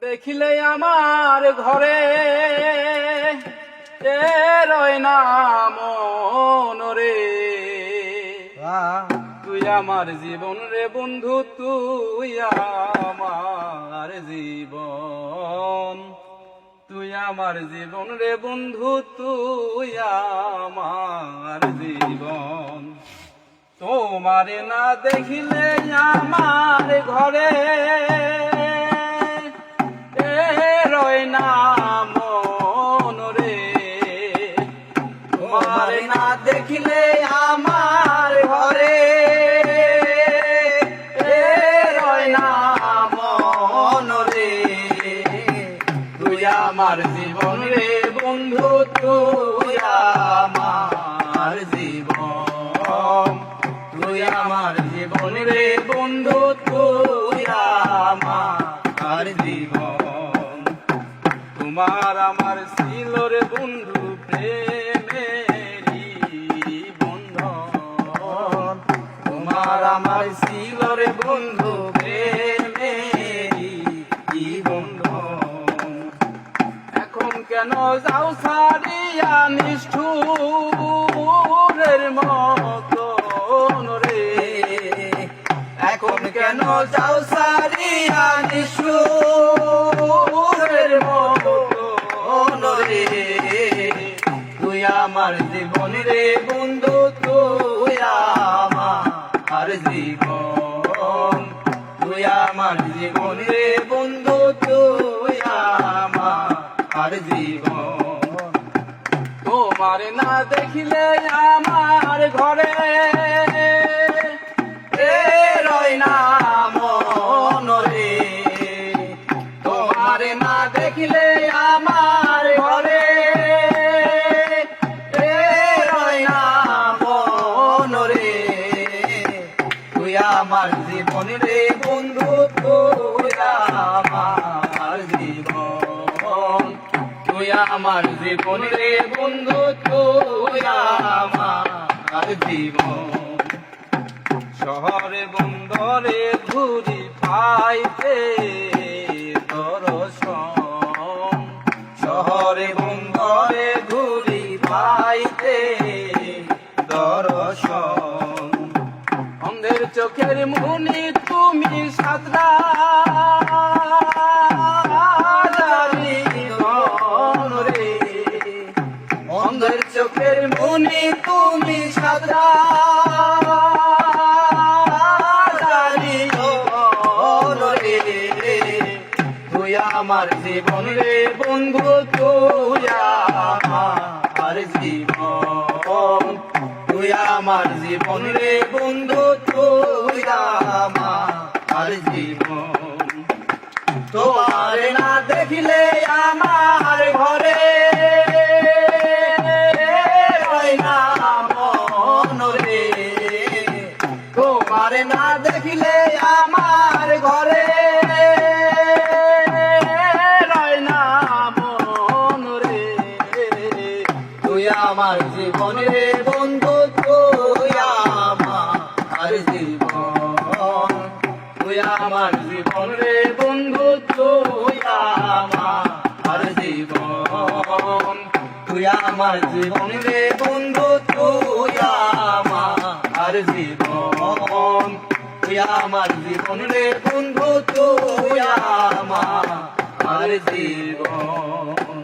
দেখিলে আমার ঘরে রয় না মন রে। তুই আমার জীবন রে বন্ধু, তুই আমার জীবন, তুই আমার জীবন রে বন্ধু, তুই আমার জীবন। তোমারে না দেখিলে আমার ঘরে রয় না মন রে। তোমারে না দেখিলে আমার ঘরে রয় না মন রে। তুই আমার জীবন রে বন্ধু, তুই আমার জীবন, তুই আমার জীবন রে বন্ধু, তুই আমার জীবন। তোমার আমার ছিল রে বন্ধু প্রেমেরই বন্ধন, তোমার আমার ছিল রে বন্ধু প্রেমেরই বন্ধন। এখন কেন যাও ছাড়িয়া নিষ্ঠুরের মতন রে। এখন কেন যাও ছাড়িয়া নিষ্ঠুরের মতন রে। তুই আমার জীবন রে বন্ধু, তুই আমার জীবন, তুই আমার জীবন রে বন্ধু, তুই আমার জীবন। তোমার না দেখিলে আমার ঘরে রয় না মন রে। তোমার না দেখিলে আমার ঘরে রয় না মন রে। তুই আমার জীবন রে বন্ধু, তুই আমার জীবন, তুই আমার জীবন রে বন্ধু, তুই আমার জীবন। শহরে বন্দরে ঘুরি পাইতে দর্শন, শহরে বন্দরে ঘুরি পাইতে দর্শন। অন্ধের চোখের মনি তুমি সাতরা রে। অন্ধের চোখের মনি তুমি সাতরা রে। তুই আমার জীবন রে বন্ধু, তুই আমার জীবন, তুই আমার জীবন রে বন্ধু, তুই আমার জীবন। তোমার না দেখিলে আমার ঘরে রয় না মন রে। তোমার না দেখিলে আমার ঘরে রয় না মন রে। তুই আমার জীবন রে বন্ধু, তুই আমার জীবন, তুই আমার জীবন রে বন্ধু, তুই আমার জীবন, তুই আমার জীবন রে বন্ধু, তুই আমার জীবন, তুই আমার জীবন রে বন্ধু, তুই আমার জীবন।